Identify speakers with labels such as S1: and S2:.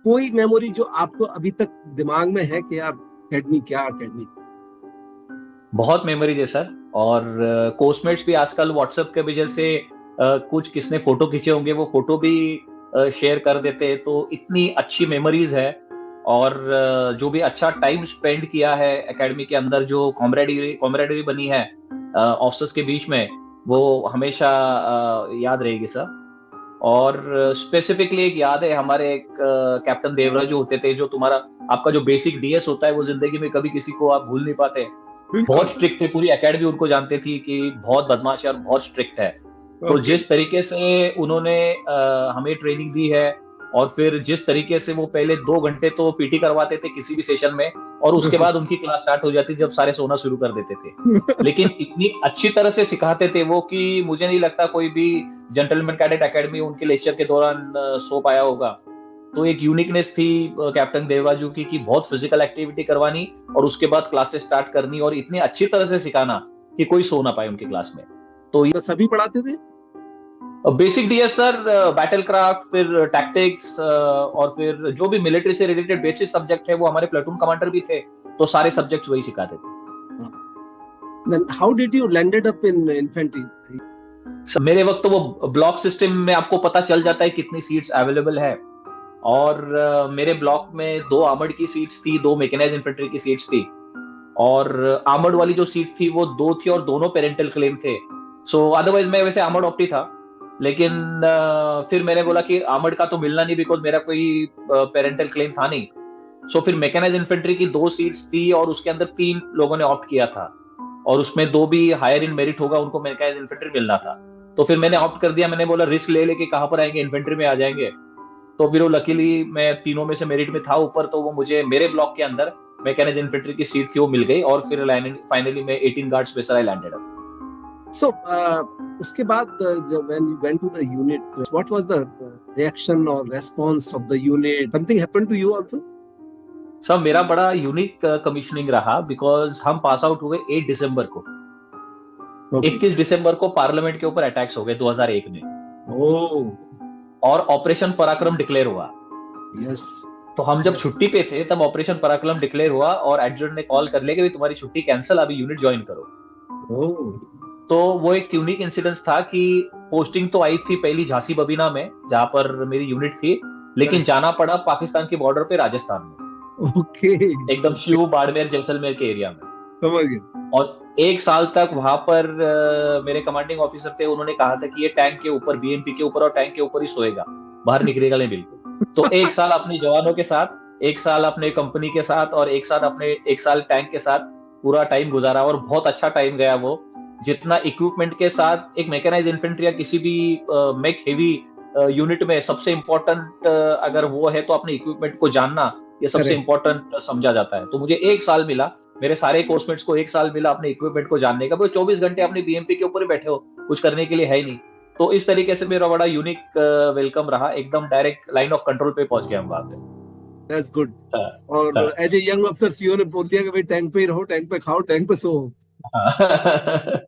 S1: कोई मेमोरी जो आपको अभी तक दिमाग में है कि यार अकेडमी क्या अकेडमी?
S2: बहुत मेमोरीज है सर। और कोर्समेट्स भी आजकल व्हाट्सएप के वजह से कुछ किसने फोटो खींचे होंगे वो फोटो भी शेयर कर देते हैं, तो इतनी अच्छी मेमोरीज है। और जो भी अच्छा टाइम स्पेंड किया है एकेडमी के अंदर, जो कॉमरेडरी बनी है ऑफिसर्स के बीच में, वो हमेशा याद रहेगी सर। और स्पेसिफिकली एक याद है, हमारे एक कैप्टन देवराज जो होते थे, जो तुम्हारा आपका जो बेसिक डीएस होता है वो जिंदगी में कभी किसी को आप भूल नहीं पाते। बहुत
S1: बिल्कुल।
S2: स्ट्रिक्ट थे, पूरी एकेडमी उनको जानती थी कि बहुत बदमाश है और बहुत स्ट्रिक्ट है। तो
S1: ओके।
S2: जिस तरीके से उन्होंने हमें ट्रेनिंग दी है, और फिर जिस तरीके से वो पहले 2 घंटे तो पीटी करवाते थे किसी भी सेशन में, और उसके बाद उनकी क्लास स्टार्ट हो जाती थी जब सारे सोना शुरू कर देते थे। लेकिन इतनी अच्छी तरह से सिखाते थे वो कि मुझे नहीं लगता कोई भी जेंटलमैन कैडेट एकेडमी उनके लेक्चर के दौरान सो पाया होगा। तो एक यूनिकनेस थी कैप्टन देवराजू की कि बहुत फिजिकल एक्टिविटी करवानी और उसके बाद क्लासेस स्टार्ट करनी, और इतनी अच्छी तरह से सिखाना कि कोई सो ना पाए उनकी क्लास में। तो
S1: तो सभी पढ़ाते थे?
S2: Basic DS sir, battle craft, फिर टैक्टिक्स, और फिर जो भी मिलिट्री से रिलेटेड बेसिक सब्जेक्ट है वो हमारे प्लेटून कमांडर भी थे, तो सारे सब्जेक्ट्स वही सिखाते थे।
S1: Then how did you landed up in infantry?
S2: मेरे वक्त तो वो ब्लॉक सिस्टम में आपको पता चल जाता है कितनी सीट्स अवेलेबल है। और मेरे ब्लॉक में 2 आर्मर्ड की सीट्स थी, 2 मैकेनाइज्ड इन्फेंट्री की सीट्स थी। और आर्मर्ड वाली जो सीट थी वो 2 थी और दोनों पेरेंटल क्लेम थे। सो अदरवाइज मैं वैसे आर्मर्ड ऑप्टी था, लेकिन फिर मैंने बोला कि आर्मर्ड का तो मिलना नहीं, बिकॉज मेरा कोई पेरेंटल क्लेम था नहीं। सो फिर मैकेनाइज्ड इन्फेंट्री की 2 सीट्स थी और उसके अंदर 3 लोगों ने ऑप्ट किया था, और उसमें 2 भी हायर इन मेरिट होगा, उनको मैकेनाइज्ड इन्फेंट्री मिलना था। तो फिर मैंने ऑप्ट कर दिया, मैंने बोला रिस्क ले लेके कहाँ पर आएंगे, इन्फेंट्री में आ जाएंगे। तो फिर वो लकीली मैं तीनों में से मेरिट में था ऊपर, तो वो मुझे मेरे ब्लॉक के अंदर मैकेनाइज्ड इन्फेंट्री की सीट थी वो मिल गई, और फिर फाइनली मैं 18 guard special I landed up.
S1: So, उसके बाद जब when you went to the unit, what was the reaction or response of the unit? Something happened to you also?
S2: सब मेरा बड़ा यूनिक कमीशनिंग रहा, बिकॉज हम पास आउट हुए 8 दिसंबर को।
S1: Okay.
S2: 21 दिसंबर को पार्लियामेंट के ऊपर अटैक्स हो गए 2001 में,
S1: Oh,
S2: और ऑपरेशन पराक्रम डिक्लेयर हुआ।
S1: yes.
S2: तो हम जब छुट्टी पे थे तब ऑपरेशन पराक्रम डिक्लेयर हुआ, और एडजुटेंट ने कॉल कर लिया कि तुम्हारी छुट्टी कैंसिल, अभी यूनिट ज्वाइन करो।
S1: Oh,
S2: तो वो एक यूनिक इंसिडेंस था कि पोस्टिंग तो आई थी पहली झांसी बबीना में जहां पर मेरी यूनिट थी, लेकिन जाना पड़ा पाकिस्तान के बॉर्डर पे राजस्थान में,
S1: okay.
S2: एकदम
S1: Okay.
S2: शिव बाड़मेर जैसलमेर के एरिया में।
S1: समझ गया।
S2: और 1 साल तक वहां पर मेरे कमांडिंग ऑफिसर थे, उन्होंने कहा था कि ये टैंक के ऊपर, बीएमपी के ऊपर और टैंक के ऊपर ही सोएगा, बाहर निकलेगा नहीं बिल्कुल। तो 1 साल अपने जवानों के साथ, 1 साल अपने कंपनी के साथ, और 1 साल टैंक के साथ पूरा टाइम गुजारा, और बहुत अच्छा टाइम गया वो। जितना इक्विपमेंट के साथ एक मैकेनाइज्ड इन्फेंट्री या किसी भी मैक हेवी यूनिट में सबसे इम्पोर्टेंट अगर वो है तो अपने इक्विपमेंट को जानना, ये सबसे
S1: Correct.
S2: इम्पोर्टेंट समझा जाता है। तो मुझे 1 साल मिला, मेरे सारे कोर्समेट्स को 1 साल मिला अपने इक्विपमेंट को जानने का। 24 घंटे अपने बीएमपी के ऊपर ही बैठे हो, कुछ करने के लिए है ही नहीं। तो इस तरीके से मेरा बड़ा यूनिक वेलकम रहा, एकदम डायरेक्ट लाइन ऑफ कंट्रोल पे पहुंच गया हम वहां पे।
S1: That's good.
S2: हाँ,
S1: और
S2: हाँ,
S1: एज ए यंग अफसर सीओ ने बोल दिया कि भाई टैंक पे ही रहो, टैंक पे खाओ, टैंक पे सो।
S2: हाँ।